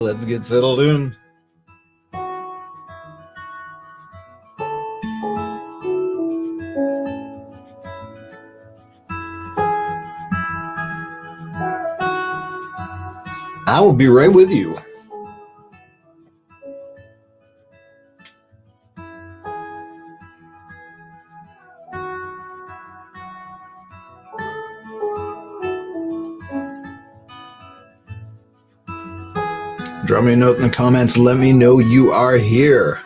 Let's get settled in. I will be right with you. Drop me a note in the comments. Let me know you are here.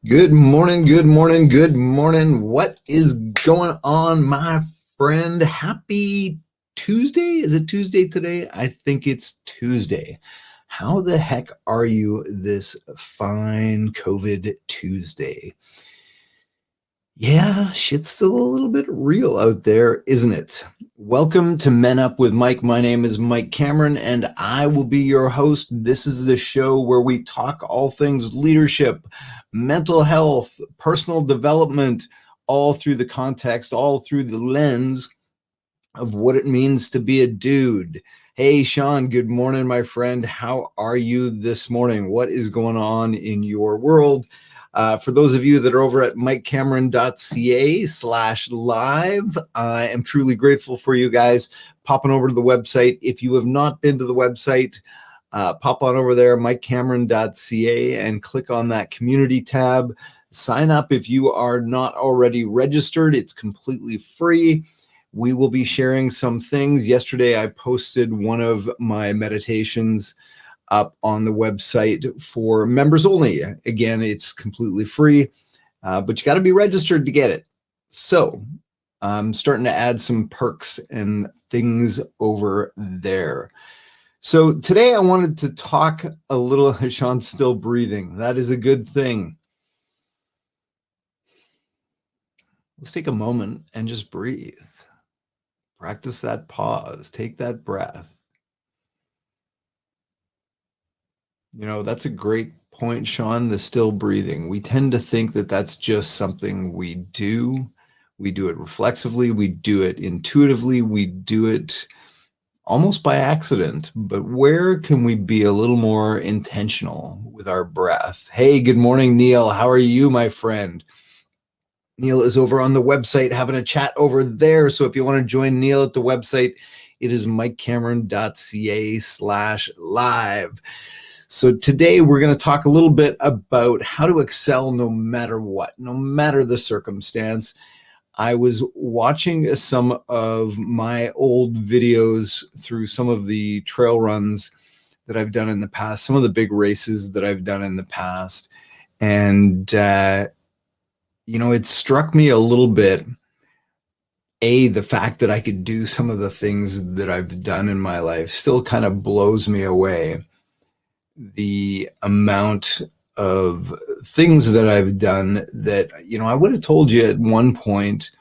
Good morning, good morning, good morning. What is going on, my friend? Happy Tuesday? Is it Tuesday today? I think it's Tuesday. How the heck are you this fine COVID Tuesday? Yeah, shit's still a little bit real out there, isn't it? Welcome to Men Up with Mike. My name is Mike Cameron, and I will be your host. This is the show where we talk all things leadership, mental health, personal development, all through the context, all through the lens of what it means to be a dude. Hey, Sean, good morning, my friend. How are you this morning? What is going on in your world? For those of you that are over at mikecameron.ca/live, I am truly grateful for you guys popping over to the website. If you have not been to the website, pop on over there, mikecameron.ca, and click on that community tab. Sign up if you are not already registered. It's completely free. We will be sharing some things. Yesterday, I posted one of my meditations up on the website for members only. Again, it's completely free, but you got to be registered to get it. So I'm starting to add some perks and things over there. So today I wanted to talk a little. Sean's still breathing. That is a good thing. Let's take a moment and just breathe. Practice that pause. Take that breath. You know, that's a great point, Sean, the still breathing. We tend to think that that's just something we do. We do it reflexively. We do it intuitively. We do it almost by accident. But where can we be a little more intentional with our breath? Hey, good morning, Neil. How are you, my friend? Neil is over on the website having a chat over there. So if you want to join Neil at the website, it is mikecameron.ca/live. So today we're going to talk a little bit about how to excel no matter what, no matter the circumstance. I was watching some of my old videos through some of the trail runs that I've done in the past, some of the big races that I've done in the past. And, it struck me a little bit, the fact that I could do some of the things that I've done in my life still kind of blows me away. The amount of things that I've done that, I would have told you at one point,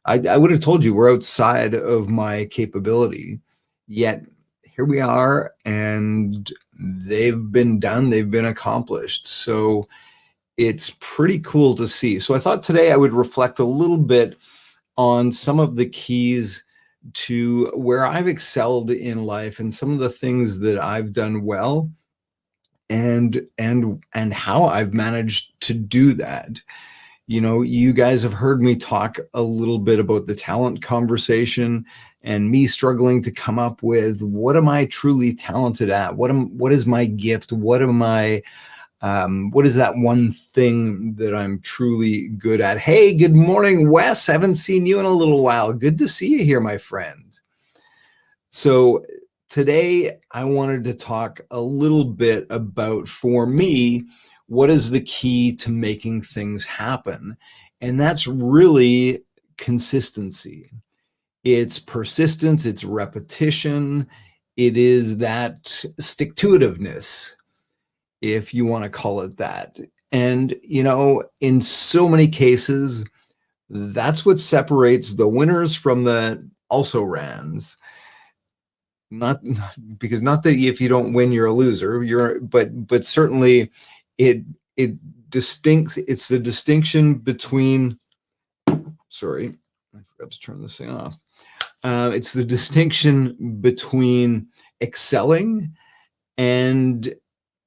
I would have told you we're outside of my capability, yet here we are, and they've been done, they've been accomplished. So it's pretty cool to see. So I thought today I would reflect a little bit on some of the keys to where I've excelled in life and some of the things that I've done well, and how I've managed to do that. You guys have heard me talk a little bit about the talent conversation and me struggling to come up with what am I truly talented at? What is my gift? What is that one thing that I'm truly good at? Hey, good morning, Wes. I haven't seen you in a little while. Good to see you here, my friend. So today I wanted to talk a little bit about, for me, what is the key to making things happen? And that's really consistency. It's persistence, it's repetition, it is that stick-to-itiveness, if you want to call it that. And, in so many cases, that's what separates the winners from the also-rans. not because not that if you don't win, you're a loser. But certainly it it's the distinction between, sorry, I forgot to turn this thing off. It's the distinction between excelling and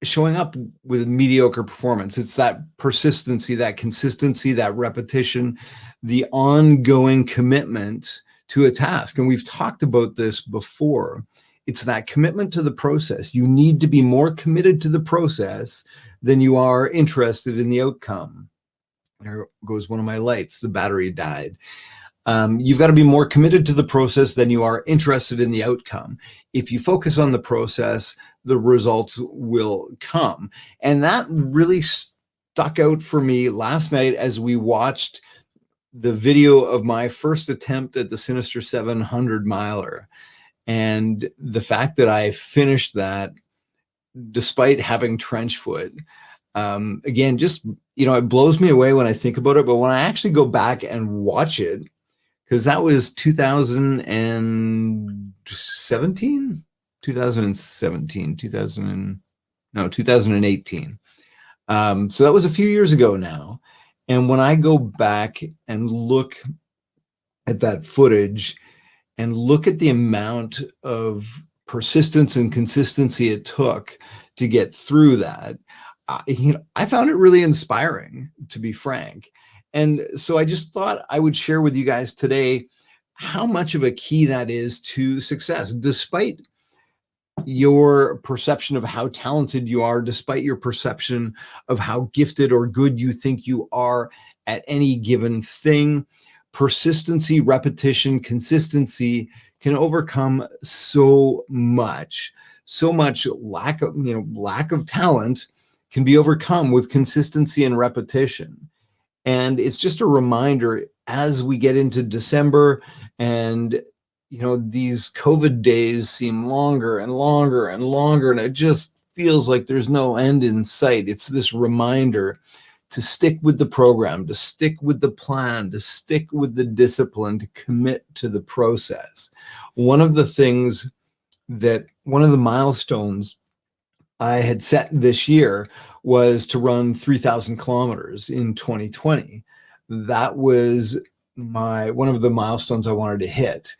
showing up with mediocre performance. It's that persistency, that consistency, that repetition, the ongoing commitment to a task. And we've talked about this before. It's that commitment to the process. You need to be more committed to the process than you are interested in the outcome. There goes one of my lights. The battery died. You've got to be more committed to the process than you are interested in the outcome. If you focus on the process, the results will come. And that really stuck out for me last night as we watched the video of my first attempt at the Sinister 700 miler. And the fact that I finished that despite having trench foot, again, just, it blows me away when I think about it. But when I actually go back and watch it, because that was 2018. So that was a few years ago now. And when I go back and look at that footage and look at the amount of persistence and consistency it took to get through that, I found it really inspiring, to be frank. And so I just thought I would share with you guys today how much of a key that is to success, despite your perception of how talented you are, despite your perception of how gifted or good you think you are at any given thing. Persistency, repetition, consistency can overcome so much lack of talent can be overcome with consistency and repetition. And it's just a reminder as we get into December and, these COVID days seem longer and longer and longer, and it just feels like there's no end in sight. It's this reminder to stick with the program, to stick with the plan, to stick with the discipline, to commit to the process. One of the milestones I had set this year was to run 3,000 kilometers in 2020. That was one of the milestones I wanted to hit.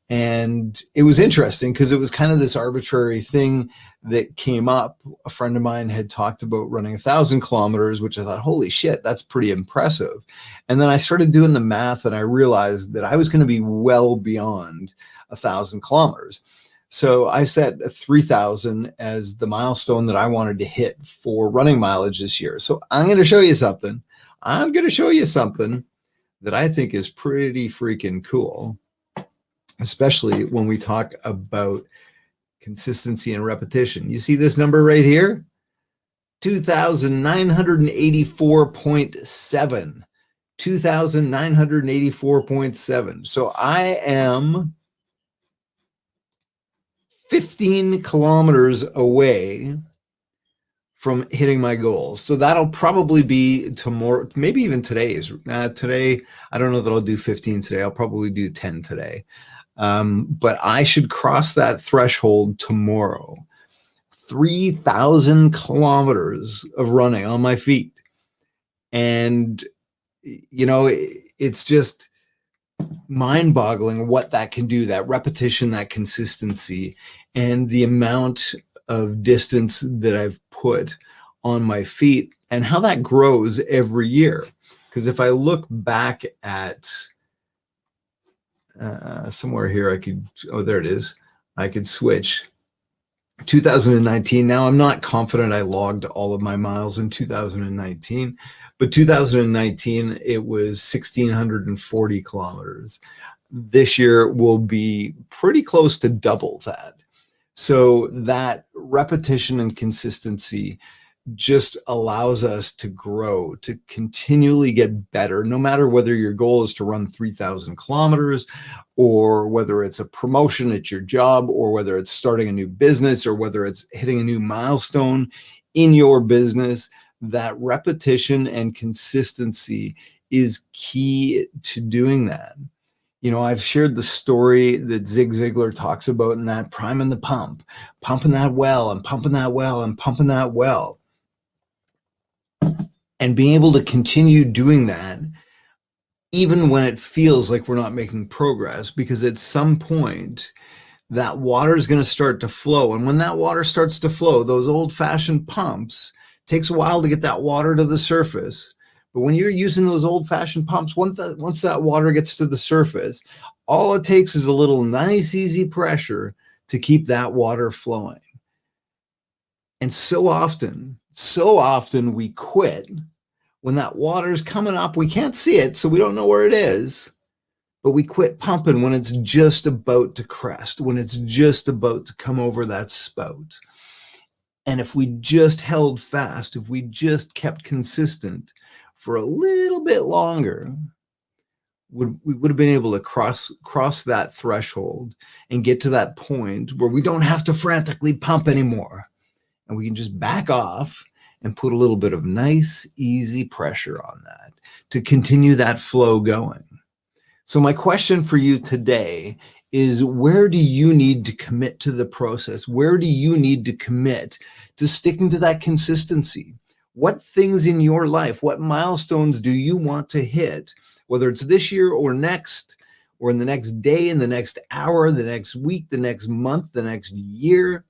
And it was interesting because it was kind of this arbitrary thing that came up. A friend of mine had talked about running 1,000 kilometers, which I thought, holy shit, that's pretty impressive. And then I started doing the math and I realized that I was going to be well beyond 1,000 kilometers. So I set 3,000 as the milestone that I wanted to hit for running mileage this year. So I'm going to show you something. I'm going to show you something that I think is pretty freaking cool, especially when we talk about consistency and repetition. You see this number right here? 2,984.7. 2,984.7. So I am 15 kilometers away from hitting my goals. So that'll probably be tomorrow, maybe even today's. Today, I don't know that I'll do 15 today. I'll probably do 10 today. But I should cross that threshold tomorrow. 3,000 kilometers of running on my feet. And, it's just mind-boggling what that can do, that repetition, that consistency, and the amount of distance that I've put on my feet and how that grows every year. Because if I look back at somewhere here, there it is. I could switch. 2019. Now I'm not confident I logged all of my miles in 2019, but 2019, it was 1,640 kilometers. This year will be pretty close to double that. So that repetition and consistency just allows us to grow, to continually get better, no matter whether your goal is to run 3,000 kilometers or whether it's a promotion at your job or whether it's starting a new business or whether it's hitting a new milestone in your business. That repetition and consistency is key to doing that. I've shared the story that Zig Ziglar talks about in that priming the pump, pumping that well and pumping that well and pumping that well. And being able to continue doing that even when it feels like we're not making progress, because at some point that water is going to start to flow. And when that water starts to flow, those old-fashioned pumps, takes a while to get that water to the surface. But when you're using those old-fashioned pumps, once that water gets to the surface, all it takes is a little nice, easy pressure to keep that water flowing. And so often we quit when that water's coming up. We can't see it, so we don't know where it is, but we quit pumping when it's just about to crest, when it's just about to come over that spout. And if we just held fast, if we just kept consistent for a little bit longer, we would have been able to cross that threshold and get to that point where we don't have to frantically pump anymore. And we can just back off and put a little bit of nice, easy pressure on that to continue that flow going. So my question for you today is, where do you need to commit to the process? Where do you need to commit to sticking to that consistency? What things in your life, what milestones do you want to hit, whether it's this year or next, or in the next day, in the next hour, the next week, the next month, the next year?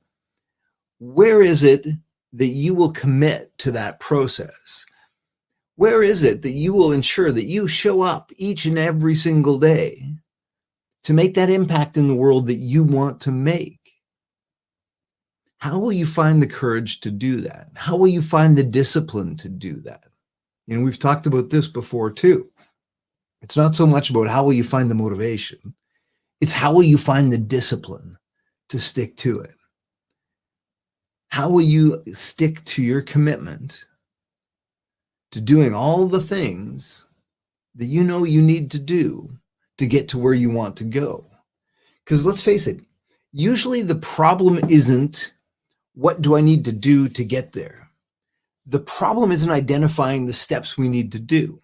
Where is it that you will commit to that process? Where is it that you will ensure that you show up each and every single day to make that impact in the world that you want to make? How will you find the courage to do that? How will you find the discipline to do that? We've talked about this before too. It's not so much about how will you find the motivation. It's how will you find the discipline to stick to it? How will you stick to your commitment to doing all the things that you know you need to do to get to where you want to go? Because let's face it, usually the problem isn't what do I need to do to get there. The problem isn't identifying the steps we need to do.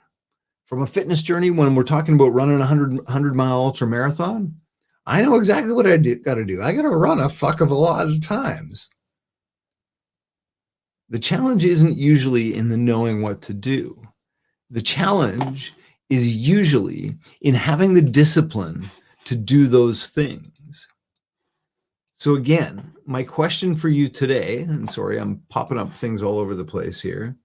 From a fitness journey, when we're talking about running a 100-mile ultra marathon, I know exactly what I got to do. I got to run a fuck of a lot of times. The challenge isn't usually in the knowing what to do. The challenge is usually in having the discipline to do those things. So again, my question for you today, and sorry, I'm popping up things all over the place here.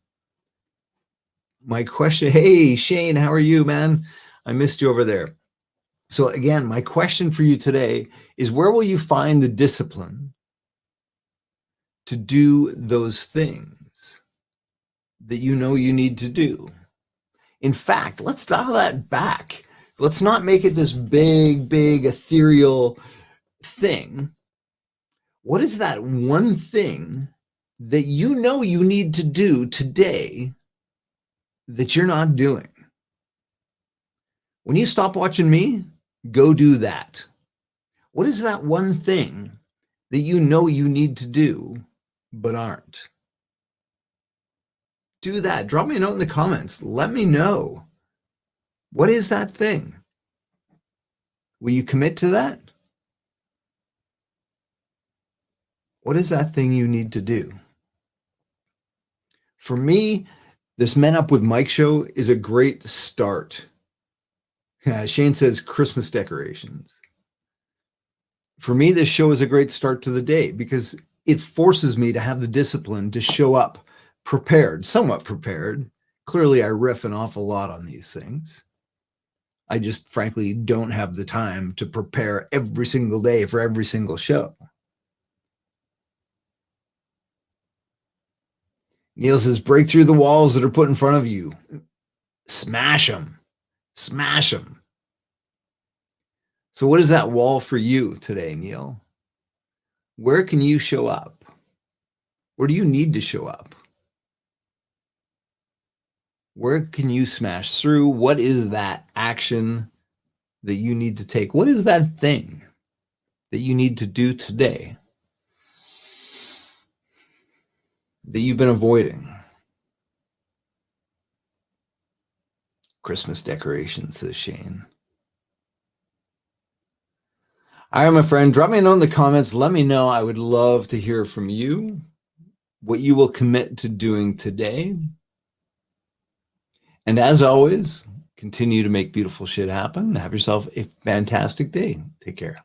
My question, hey, Shane, how are you, man? I missed you over there. So again, my question for you today is, where will you find the discipline to do those things that you know you need to do? In fact, let's dial that back. Let's not make it this big, ethereal thing. What is that one thing that you know you need to do today that you're not doing? When you stop watching me, go do that. What is that one thing that you know you need to do but aren't? Do that. Drop me a note in the comments. Let me know. What is that thing? Will you commit to that? What is that thing you need to do? For me, this Men Up with Mike show is a great start. Shane says Christmas decorations. For me, this show is a great start to the day because it forces me to have the discipline to show up prepared, somewhat prepared. Clearly, I riff an awful lot on these things. I just frankly don't have the time to prepare every single day for every single show. Neil says, break through the walls that are put in front of you. Smash them. Smash them. So what is that wall for you today, Neil? Where can you show up? Where do you need to show up? Where can you smash through? What is that action that you need to take? What is that thing that you need to do today that you've been avoiding? Christmas decorations, says Shane. All right, my friend, drop me a note in the comments. Let me know. I would love to hear from you, what you will commit to doing today. And as always, continue to make beautiful shit happen. Have yourself a fantastic day. Take care.